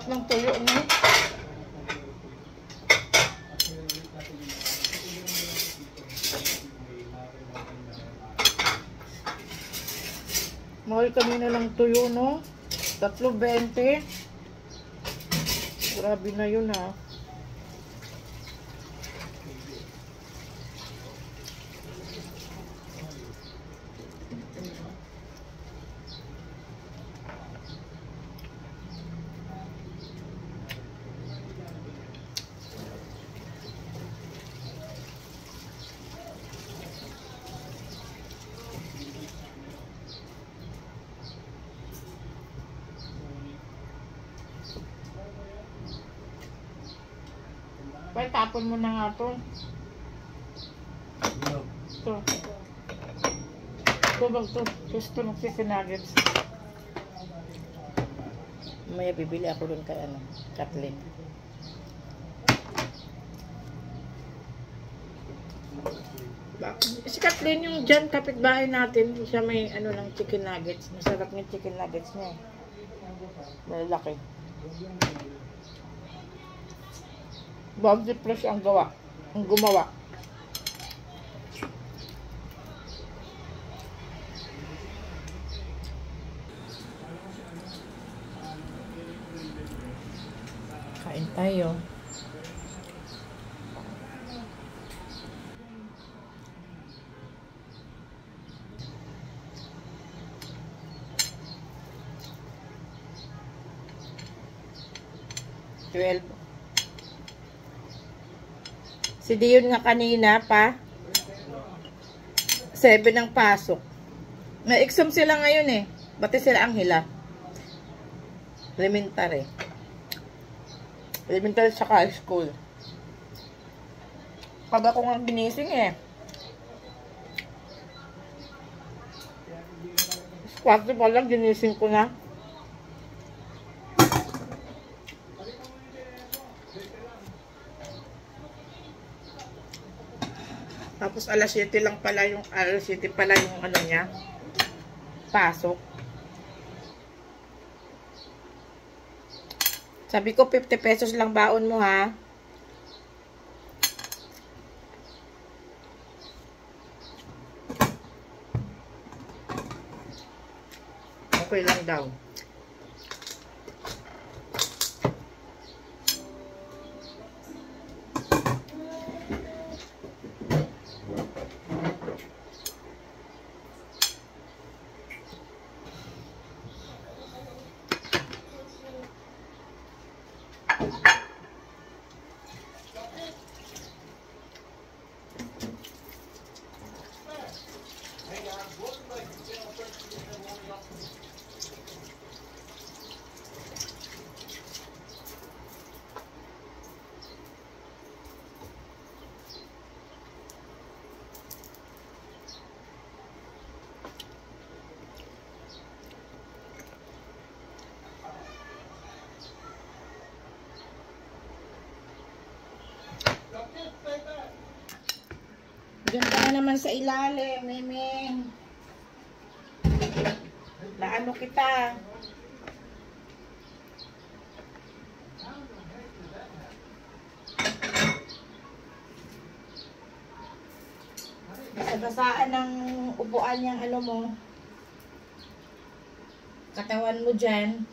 Sarap ng tuyo, no? Mahal kanina lang tuyo, no? 3.20. Grabe na yun, ha? Pwede tapon mo na nga to. Ito. Ito bag to. Gusto ng chicken nuggets. May bibili ako dun kay ano, Kathleen. Si Kathleen yung dyan kapitbahay natin. Siya may ano ng chicken nuggets. Masarap yung chicken nuggets niya. Malalaki. Bounty Fresh ang gumawa. Kain tayo. Si Dion nga kanina pa 7 ang pasok. May exam sila ngayon eh. Bati sila ang hila. Elementary. Elementary sa high school. Pag ako nga ginising eh. Squat pa lang ginising ko na. Tapos alas 7 lang pala yung ano niya. Pasok. Sabi ko 50 pesos lang baon mo ha. Okay lang daw. Diyan ka na naman sa ilalim, Memeng. Naano kita. Basaan ng upuan niyang ano mo. Katawan mo dyan.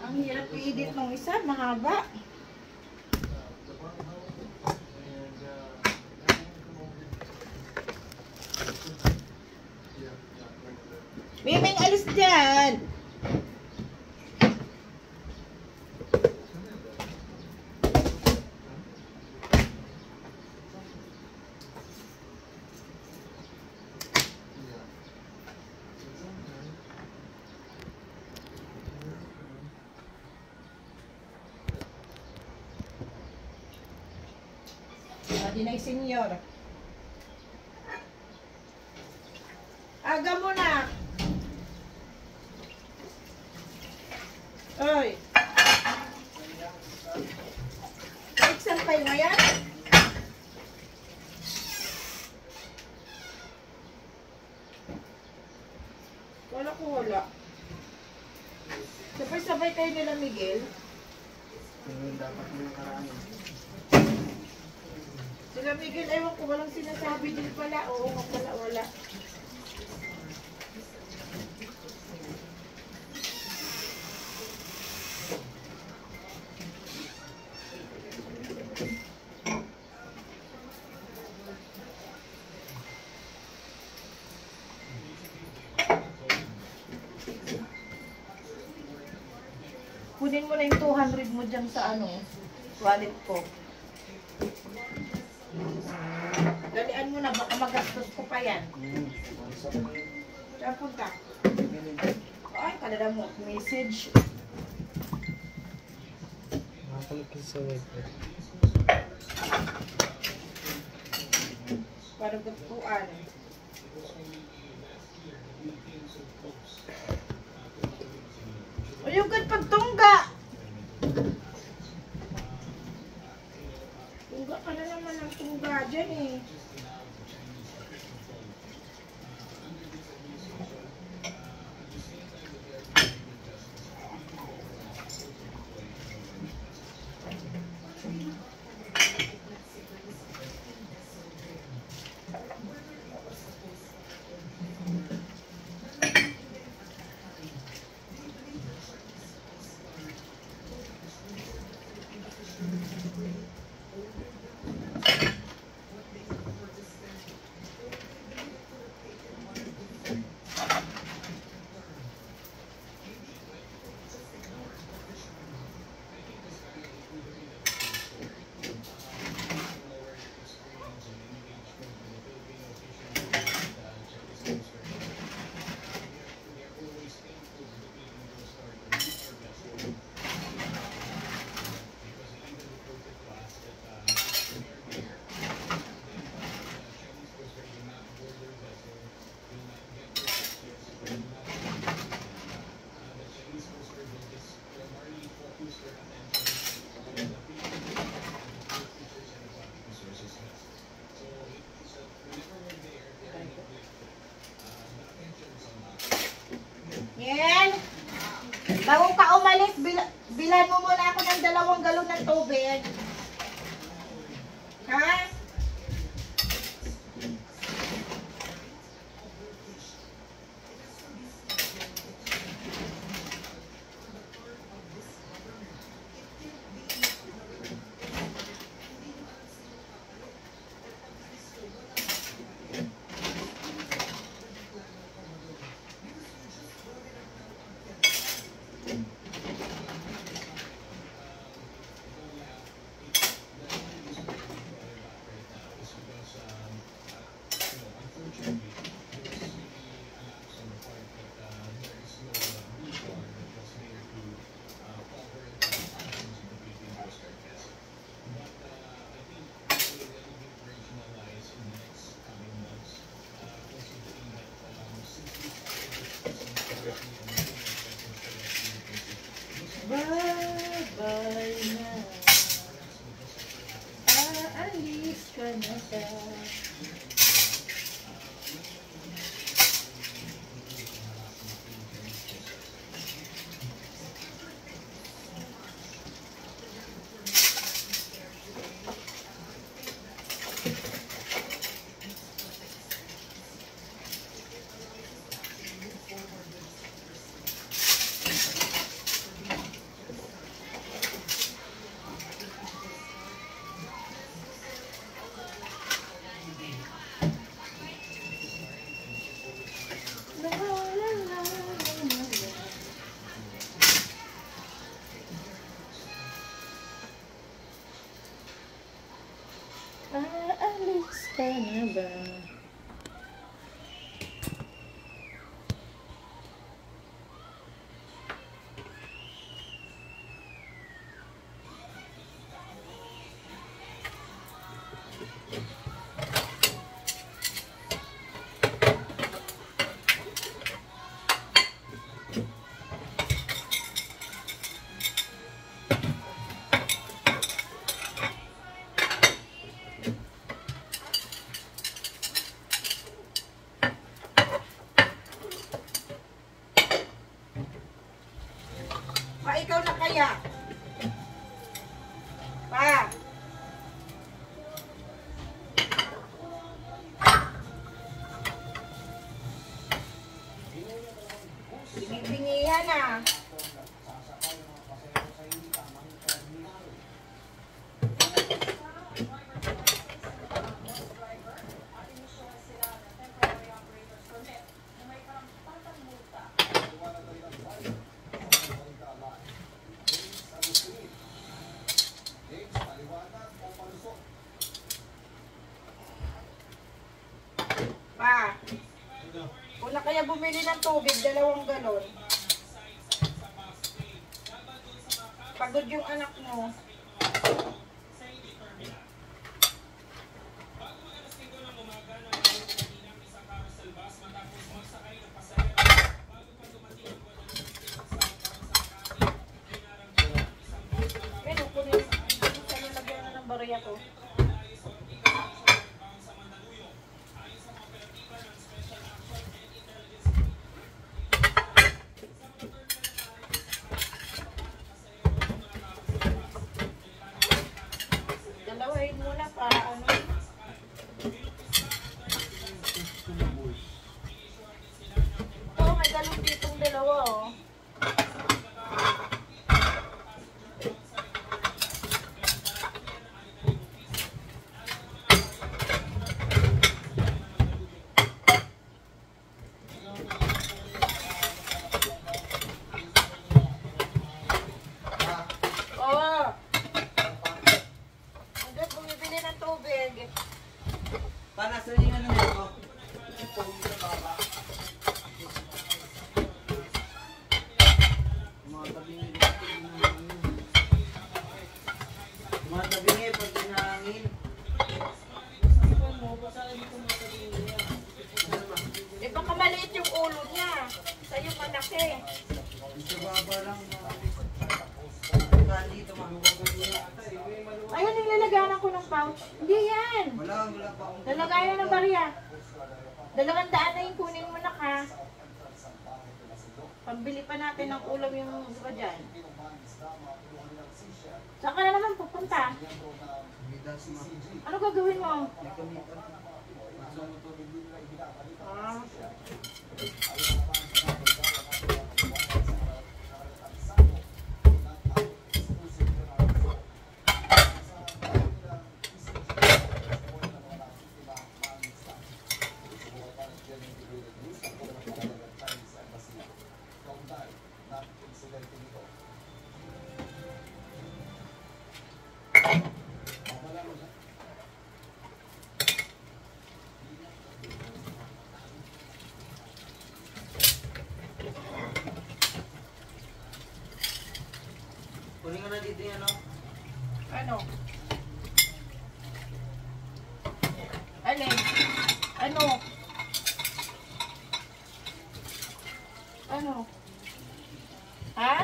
Ang hirap i-edit ng isa, mahaba. Miming, alis dyan! Dinay senyor. Aga mo na. Oy. Exam kayo ngayon? Wala ko wala. Sabay-sabay kayo nila Miguel. Dapat mo yung karami. Sila Miguel, ewan ko, walang sinasabi din pala. Oo nga pala, wala. Kunin mo na yung 200 mo dyan sa wallet ko. Dalian mo na, baka magastos ko pa yan. Saan punta? Ay, kalala mo, message. Nakapalagay sa web. Parang gagpuan. Ayun, pagtungga! Tungga ka na naman ang tungga dyan eh. Yan! Bago ka umalis, bilhan mo muna ako ng 2 galon ng tubig. Ha? Bye-bye na. Aalis ka na ba? kaya? Pa! Bingi-bingihan ah. Pa, kung na kaya bumili ng tubig, 2 galon. Pagod yung anak mo. Pero kunin, saan nalagyan na ng bariya ko? Dalawahin muna para ano. Oo, may galon ditong 2 oh. Oo. Hanggang bumibili ng tubig. Panasan yung ano mo. Mga tabingi dito. Mga tabingi pag dinahangin. Eh baka maliit yung ulo niya. Sa'yo malaki. Sa baba lang. Dito Ayun, nilalagayan ko ng pouch. Hindi yan. wala pa akong Lalagayan ng barya. 200 na yung kunin mo na ka. Pambili pa natin ng ulam yung iba dyan. Saan ka na naman pupunta? bidas ma. Ano gagawin mo? May kamitan. Ah. Kunin ko na dito yan, no? Ano? Alin? Ano? Ano? Ha?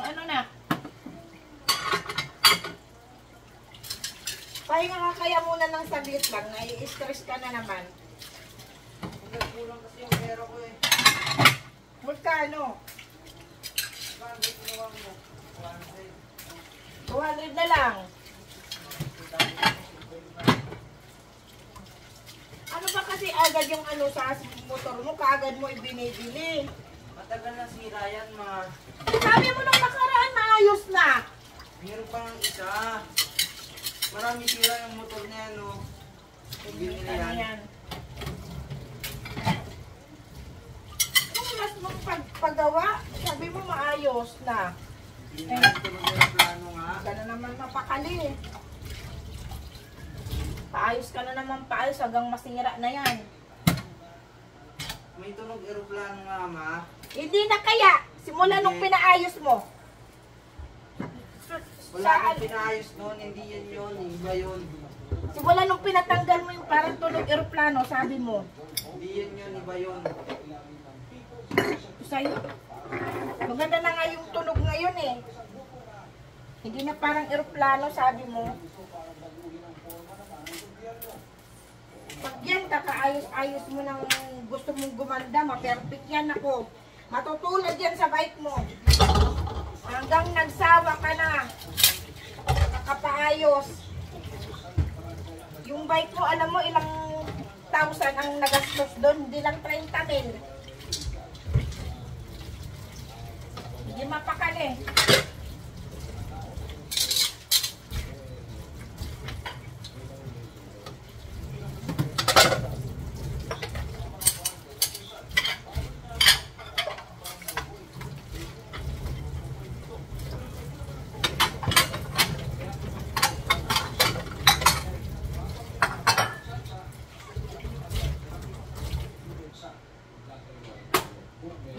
Ano na? Pahinga ka kaya muna ng saglit lang. Nai-stress ka na naman. Kulang kasi yung pera ko eh. Magkano? Bakit ginawa mo? 200 na lang. Ano ba kasi agad yung ano sa motor mo? Kaagad mo ibinibili. Matagal na sira yan, ma. Sabi mo nung nakaraan, maayos na. Meron pang isa. Marami sira yung motor niya, no? Binili Ano yan. yan? Anong mas mong paggawa? Sabi mo maayos na. Binili ko ng plano nga. Ka na naman mapakali. Paayos ka na naman paayos hanggang masira na yan. May tunog aeroplano nga, ma. Hindi na kaya. Simula nung pinaayos mo. Wala akong pinaayos doon, hindi yan yun, iba yun. Simula nung pinatanggal mo yung parang tunog eroplano, sabi mo. Hindi yan yun, iba yun. Sa'yo. Maganda na nga yung tunog ngayon eh. Hindi na parang eroplano, sabi mo. Pag yan, kakaayos Pagka-ayos-ayos mo ng gusto mong gumanda, ma-perfect yan ako. Matutulad yan sa bike mo. Hanggang nagsawa ka na. Nakapaayos. Yung bike mo, alam mo ilang thousand ang nagastos doon. Hindi lang 30,000. Hindi mapakali.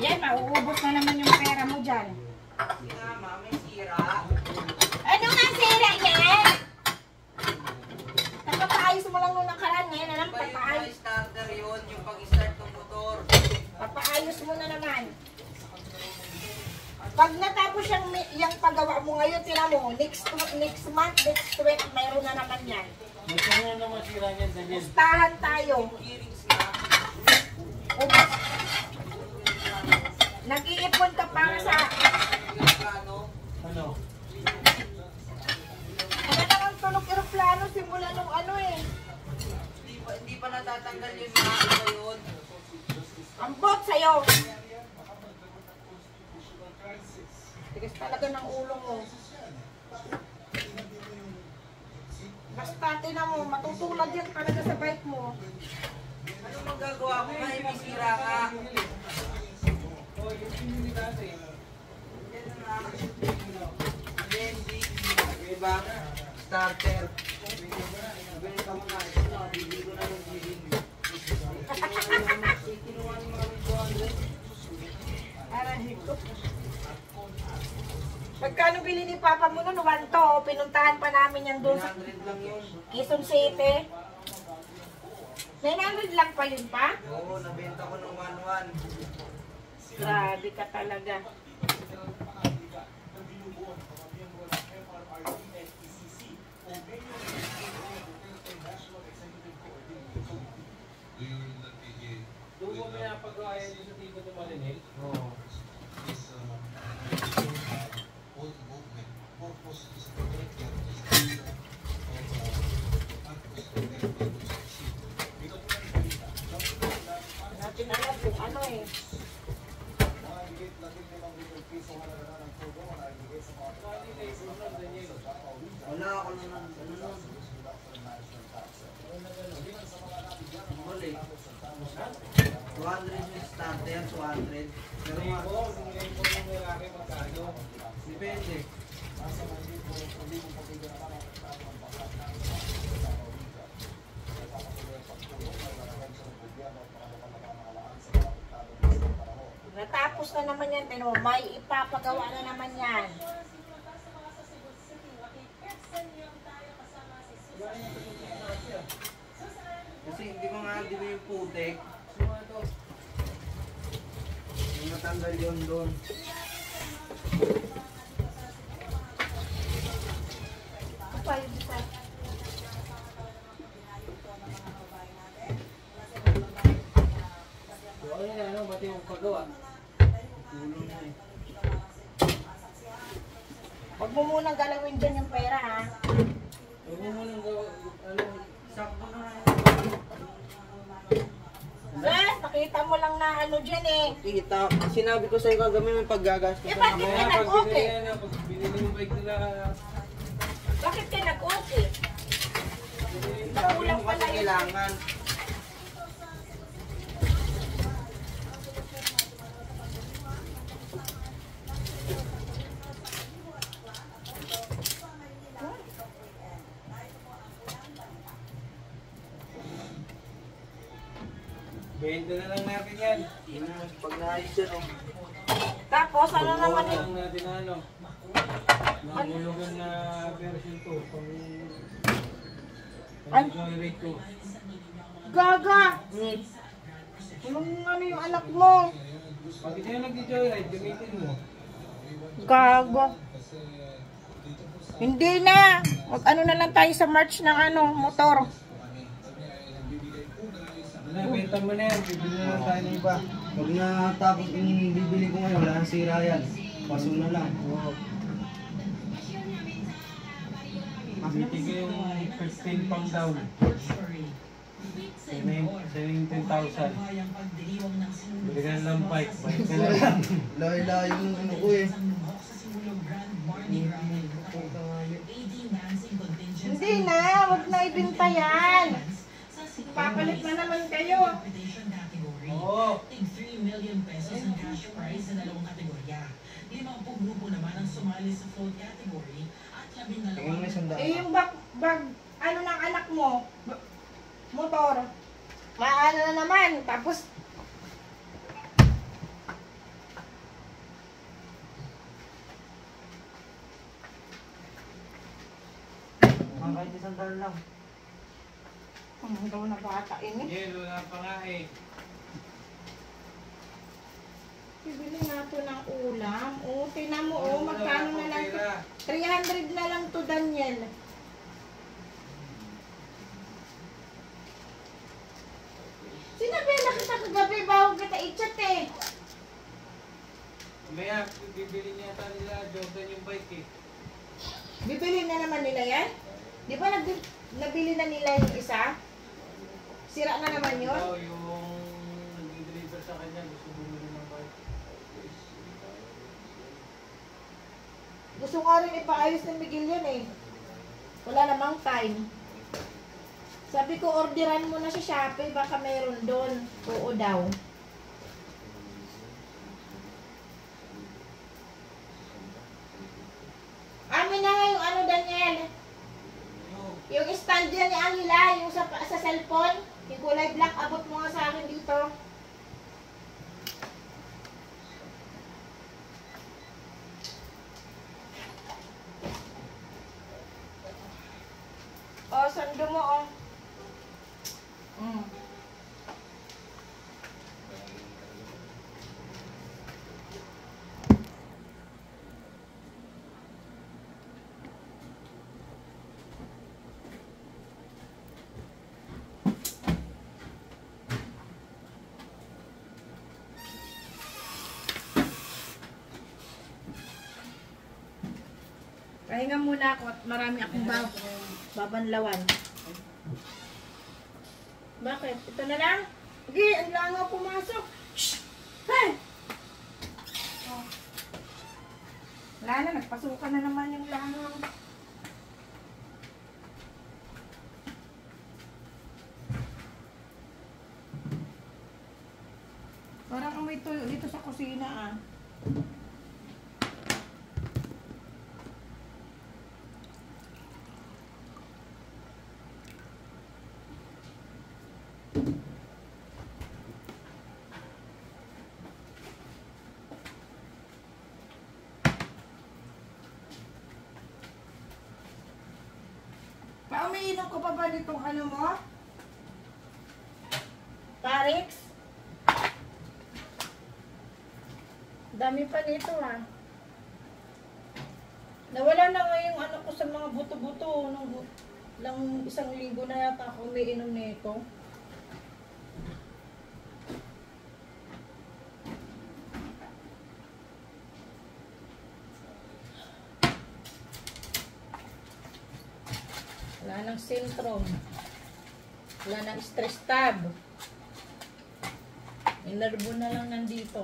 Yan, mauubos na naman yung pera mo dyan. Kasi nga, ma, may sira. Ano nga sira yan? Napapaayos mo lang nung nakaraan ngayon. Alam, Iba yung papaayos. mga starter yun, yung pag-start ng motor. Papaayos mo na naman. Pag natapos yung paggawa mo ngayon, tira mo, next month, next week, mayroon na naman yan. Magkano na naman sira niyan, Daniel? Pustahan tayo. Gearings nga. Ubus. Nag-iipon ka para sa... Plano. Ano? Ano naman tunog aeroplano simula nung ano eh. Hindi pa natatanggal yung mga ano yun. Ang bot sa'yo. Tigas talaga ng ulo mo. Basta tinan mo, matutulad yan talaga sa bike mo. Ano magagawa ko nga, may sira ka. Diba? Starter. Bili ka muna. Bili ko na ng gilin. Kinuha ni Mami 200. Arahin ko. Magkano bili ni Papa mo nun? 1 to. Pinuntahan pa namin yan doon sa 100 lang yun. Quezon City. 900 lang pa yun pa? Oo, nabenta ko ng 1-1. Grabe ka talaga. Doon mo may napag-aaya dito sa Tigo de Malinil? Oo. Natin alam kung ano eh. Wala ako na ng ano nun. Wala eh. 200 yung starter, 200. Pero nga, depende. Natapos na naman yan, pero may ipapagawa na naman yan. Kasi hindi mo nga, di ba yung putek? Yung natanggal yun doon. Apa yung isa? So, ano na, ano? Bati yung paggawa? Tulong na eh. Huwag mo munang galawin dyan yung pera ha. Huwag mo munang gawa, ano? Sakto na nga. Nakita mo lang na ano dyan eh. Kita, sinabi ko sa'yo kagabi may paggagastos Eh, na bakit ako. ka Pag nag-okay? binili yan, pag binili yung bike nila, Bakit ka nag-okay? Sabi Kulang mo pala kasi yun. kailangan. benta na lang natin yan. Pag naayos yan, oh. Tapos ano Gawa naman na yung... lang natin na ano. Nangulugan na version 2. Ay. Joyride ko. Gaga! Anong ano yung anak mo? Pag hindi yung nag-joyride, gamitin mo. Gaga. Hindi na. Mag ano na lang tayo sa March ng ano, motor. Wala, benta mo na yan. Bibili na lang tayo ng iba. Pag natapos yung bibili ko ngayon, wala nang sira yan. Paso na lang. Oo. Bitigay yung 15 pang down. Sa'yo yung 10,000. Bili ka lang bike. Bike ka na lang. Layo-layo yung ano ko eh. Hindi na, huwag na ibinta yan. Papalit na naman kayo. Oo. Tig 3 million pesos ang cash prize sa dalawang kategorya. 50 grupo naman ang sumali sa float category at 12 Tingnan mo isang Eh, daan. yung bag, ano ng anak mo, motor, maano na naman, tapos, Kahit isang daan lang. ang daw na bata ini. Yelo na pa nga eh. Bibili nga to ng ulam. O, tinan mo, o, magkano na lang to? 300 na lang to, Daniel. Sinabi na kita kagabi, bago kita i-chat eh. Maya, bibili niya yata nila Jordan yung bike eh. Bibili na naman nila yan? Di ba nabili na nila yung isa? Sira na naman yun? Ikaw yung nag-deliver sa kanya, gusto bumili ng bike. Gusto nga rin ipaayos ng Miguel yun eh. Wala namang time. Sabi ko, orderan mo na sa Shopee, baka mayroon doon. Oo daw. Amin na nga yung ano, Daniel. Yung stand dyan ni Angela, yung sa cellphone, yung kulay black, abot mo nga sa akin dito. O, sando mo, o. Mm. Pahinga muna ako at marami akong babanlawan. Bakit? Ito na lang? Sige, ang langaw pumasok. Shhh! Hey! Oh. Wala na, nagpasukan na naman yung langaw. Parang amoy tuyo dito sa kusina ah. Paumiinom ko pa ba nitong ano mo? Parix? Dami pa nito ha. Nawala na nga yung ano ko sa mga buto-buto. Nung lang isang linggo na yata ako umiinom nito. Wala nang syndrome. Wala nang stress tab. May nervo na lang nandito.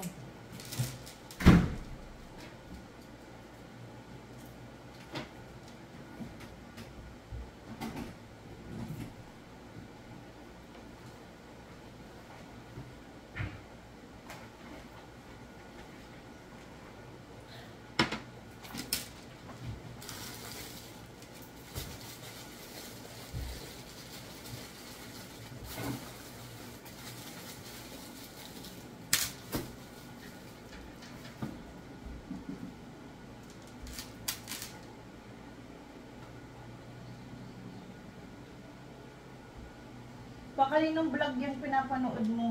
Baka kaninong vlog yung pinapanood mo?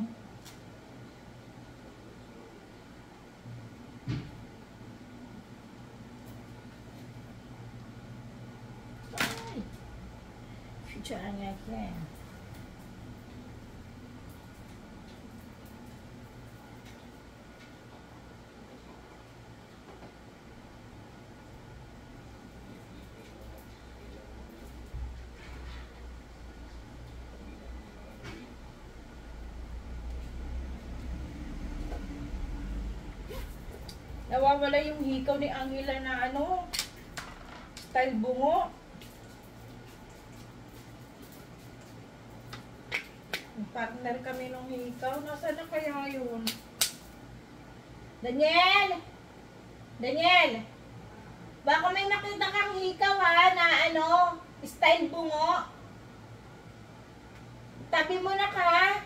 Ay! Future nga yan. Nawawala yung hikaw ni Angela na ano, style bungo. Partner kami nung hikaw. Nasaan na kaya yun? Daniel! Daniel! Baka may makita kang hikaw ha, na ano, style bungo. Tabi mo na ka.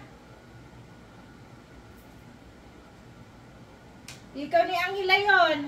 Ikaw ni Angela yon.